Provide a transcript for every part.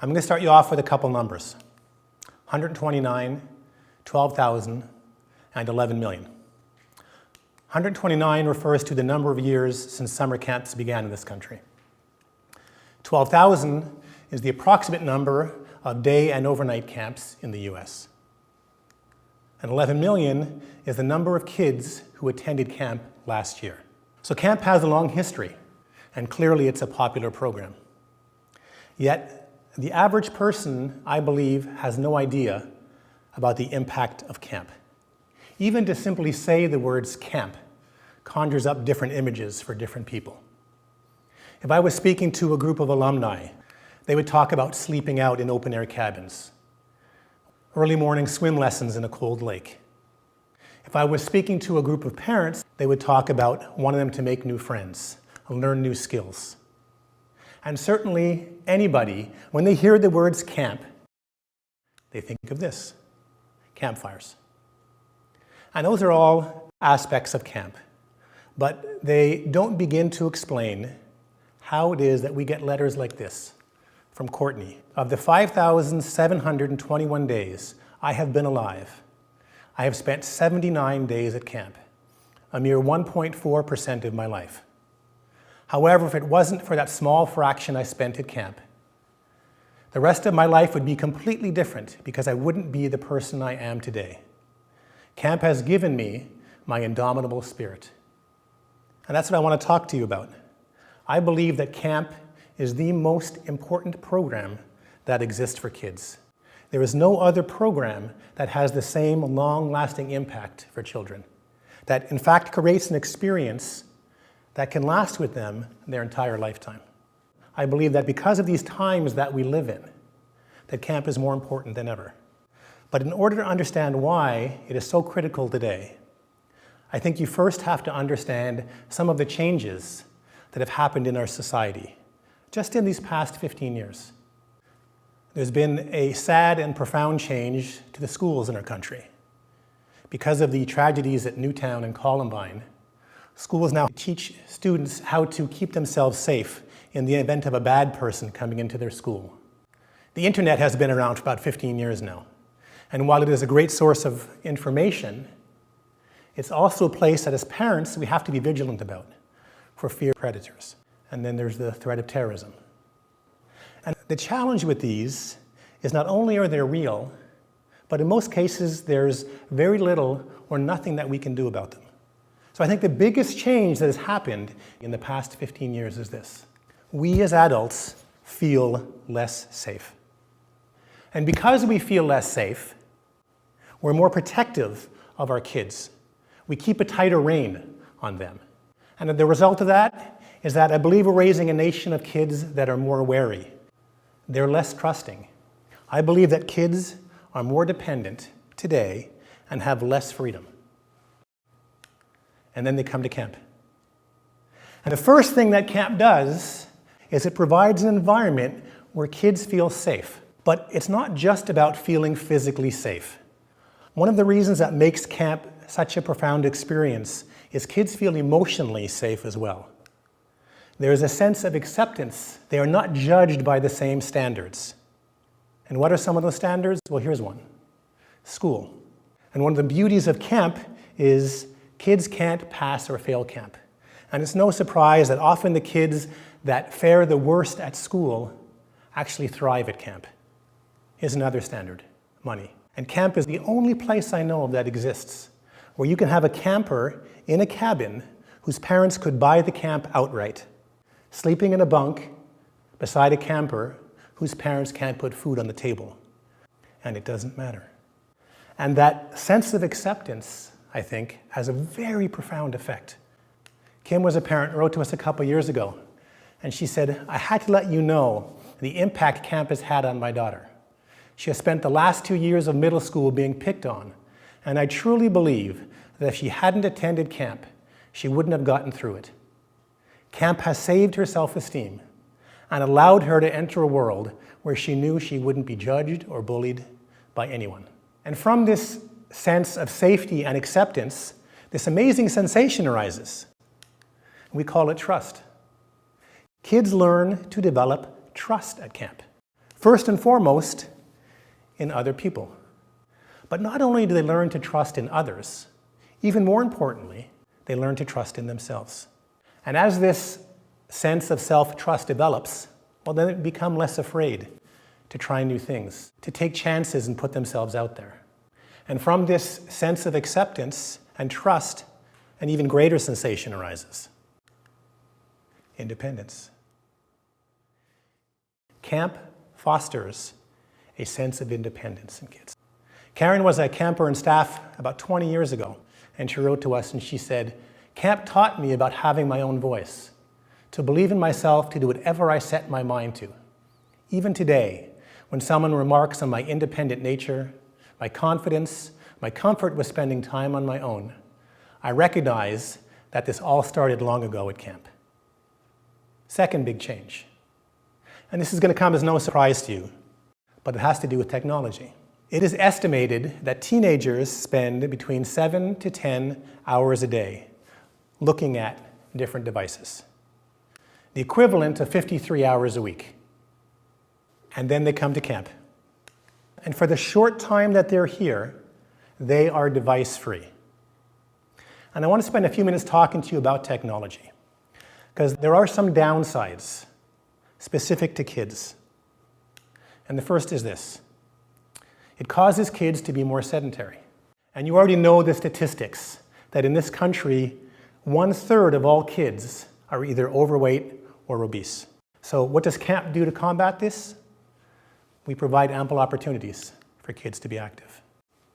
I'm going to start you off with a couple numbers. 129, 12,000, and 11 million. 129 refers to the number of years since summer camps began in this country. 12,000 is the approximate number of day and overnight camps in the US. And 11 million is the number of kids who attended camp last year. So camp has a long history, and clearly it's a popular program. Yet, the average person, I believe, has no idea about the impact of camp. Even to simply say the words camp conjures up different images for different people. If I was speaking to a group of alumni, they would talk about sleeping out in open-air cabins, early morning swim lessons in a cold lake. If I was speaking to a group of parents, they would talk about wanting them to make new friends and learn new skills. And certainly anybody, when they hear the words camp, they think of this, campfires. And those are all aspects of camp, but they don't begin to explain how it is that we get letters like this from Courtney. Of the 5,721 days I have been alive, I have spent 79 days at camp, a mere 1.4% of my life. However, if it wasn't for that small fraction I spent at camp, the rest of my life would be completely different because I wouldn't be the person I am today. Camp has given me my indomitable spirit. And that's what I want to talk to you about. I believe that camp is the most important program that exists for kids. There is no other program that has the same long-lasting impact for children, that in fact creates an experience that can last with them their entire lifetime. I believe that because of these times that we live in, that camp is more important than ever. But in order to understand why it is so critical today, I think you first have to understand some of the changes that have happened in our society just in these past 15 years. There's been a sad and profound change to the schools in our country. Because of the tragedies at Newtown and Columbine, schools now teach students how to keep themselves safe in the event of a bad person coming into their school. The internet has been around for about 15 years now. And while it is a great source of information, it's also a place that as parents we have to be vigilant about for fear of predators. And then there's the threat of terrorism. And the challenge with these is not only are they real, but in most cases there's very little or nothing that we can do about them. So I think the biggest change that has happened in the past 15 years is this. We as adults feel less safe. And because we feel less safe, we're more protective of our kids. We keep a tighter rein on them. And the result of that is that I believe we're raising a nation of kids that are more wary. They're less trusting. I believe that kids are more dependent today and have less freedom. And then they come to camp. And the first thing that camp does is it provides an environment where kids feel safe. But it's not just about feeling physically safe. One of the reasons that makes camp such a profound experience is kids feel emotionally safe as well. There is a sense of acceptance. They are not judged by the same standards. And what are some of those standards? Well, here's one. School. And one of the beauties of camp is kids can't pass or fail camp. And it's no surprise that often the kids that fare the worst at school actually thrive at camp. Here's another standard, money. And camp is the only place I know of that exists where you can have a camper in a cabin whose parents could buy the camp outright, sleeping in a bunk beside a camper whose parents can't put food on the table. And it doesn't matter. And that sense of acceptance, I think, has a very profound effect. Kim was a parent, wrote to us a couple years ago, and she said, I had to let you know the impact camp has had on my daughter. She has spent the last 2 years of middle school being picked on, and I truly believe that if she hadn't attended camp, she wouldn't have gotten through it. Camp has saved her self-esteem and allowed her to enter a world where she knew she wouldn't be judged or bullied by anyone. And from this sense of safety and acceptance, this amazing sensation arises. We call it trust. Kids learn to develop trust at camp. First and foremost, in other people. But not only do they learn to trust in others, even more importantly, they learn to trust in themselves. And as this sense of self-trust develops, well, then they become less afraid to try new things, to take chances and put themselves out there. And from this sense of acceptance and trust, an even greater sensation arises: independence. Camp fosters a sense of independence in kids. Karen was a camper and staff about 20 years ago, and she wrote to us and she said, "Camp taught me about having my own voice, to believe in myself, to do whatever I set my mind to. Even today, when someone remarks on my independent nature, my confidence, my comfort with spending time on my own, I recognize that this all started long ago at camp." Second big change, and this is going to come as no surprise to you, but it has to do with technology. It is estimated that teenagers spend between 7 to 10 hours a day looking at different devices, the equivalent of 53 hours a week. And then they come to camp. And for the short time that they're here, they are device-free. And I want to spend a few minutes talking to you about technology, because there are some downsides specific to kids. And the first is this: it causes kids to be more sedentary. And you already know the statistics that in this country, 1/3 of all kids are either overweight or obese. So what does camp do to combat this? We provide ample opportunities for kids to be active.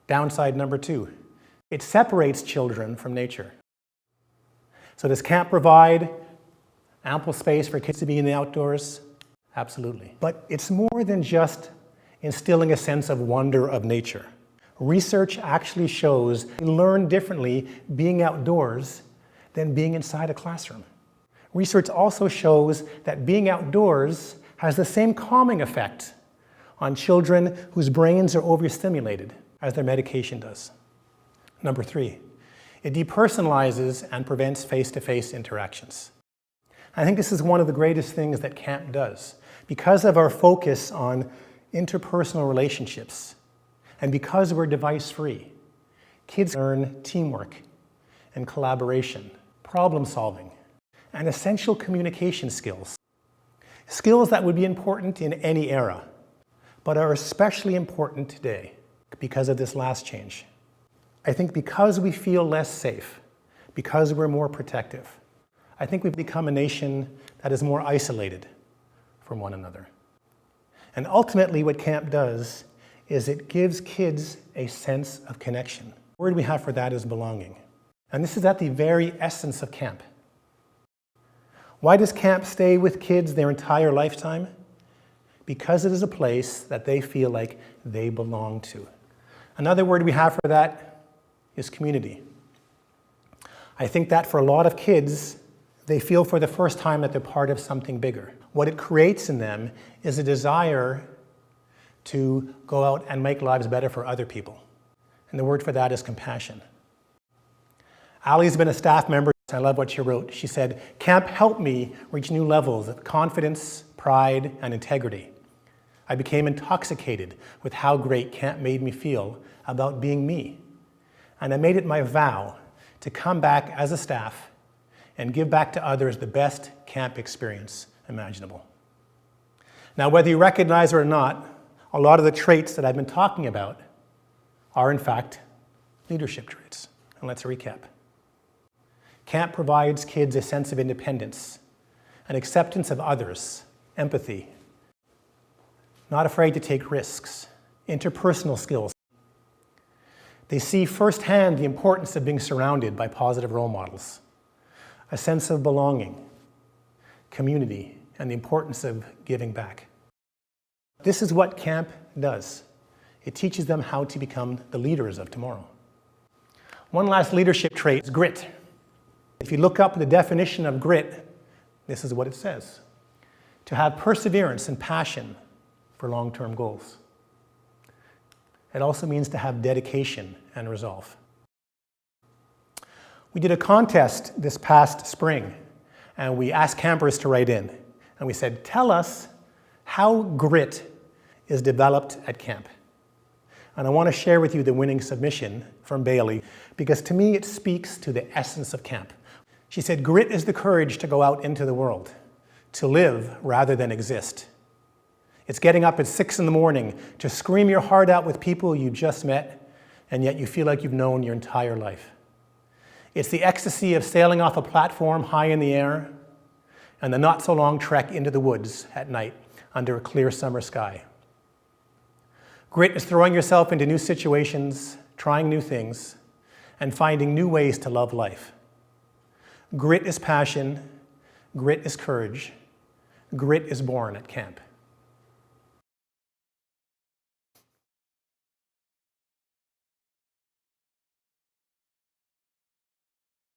Downside number 2, it separates children from nature. So does camp provide ample space for kids to be in the outdoors? Absolutely. But it's more than just instilling a sense of wonder of nature. Research actually shows we learn differently being outdoors than being inside a classroom. Research also shows that being outdoors has the same calming effect on children whose brains are overstimulated as their medication does. Number 3, it depersonalizes and prevents face-to-face interactions. I think this is one of the greatest things that camp does. Because of our focus on interpersonal relationships, and because we're device-free, kids learn teamwork and collaboration, problem solving, and essential communication skills. Skills that would be important in any era, but are especially important today because of this last change. I think because we feel less safe, because we're more protective, I think we've become a nation that is more isolated from one another. And ultimately what camp does is it gives kids a sense of connection. The word we have for that is belonging. And this is at the very essence of camp. Why does camp stay with kids their entire lifetime? Because it is a place that they feel like they belong to. Another word we have for that is community. I think that for a lot of kids, they feel for the first time that they're part of something bigger. What it creates in them is a desire to go out and make lives better for other people. And the word for that is compassion. Ali's been a staff member. I love what she wrote. She said, "Camp helped me reach new levels of confidence, pride, and integrity. I became intoxicated with how great camp made me feel about being me. And I made it my vow to come back as a staff and give back to others the best camp experience imaginable." Now, whether you recognize it or not, a lot of the traits that I've been talking about are in fact leadership traits. And let's recap. Camp provides kids a sense of independence, an acceptance of others, empathy, not afraid to take risks, interpersonal skills. They see firsthand the importance of being surrounded by positive role models, a sense of belonging, community, and the importance of giving back. This is what camp does. It teaches them how to become the leaders of tomorrow. One last leadership trait is grit. If you look up the definition of grit, this is what it says: to have perseverance and passion for long-term goals. It also means to have dedication and resolve. We did a contest this past spring, and we asked campers to write in. And we said, tell us how grit is developed at camp. And I want to share with you the winning submission from Bailey, because to me it speaks to the essence of camp. She said, "Grit is the courage to go out into the world, to live rather than exist. It's getting up at 6 in the morning to scream your heart out with people you just met, and yet you feel like you've known your entire life. It's the ecstasy of sailing off a platform high in the air, and the not-so-long trek into the woods at night under a clear summer sky. Grit is throwing yourself into new situations, trying new things, and finding new ways to love life. Grit is passion. Grit is courage. Grit is born at camp."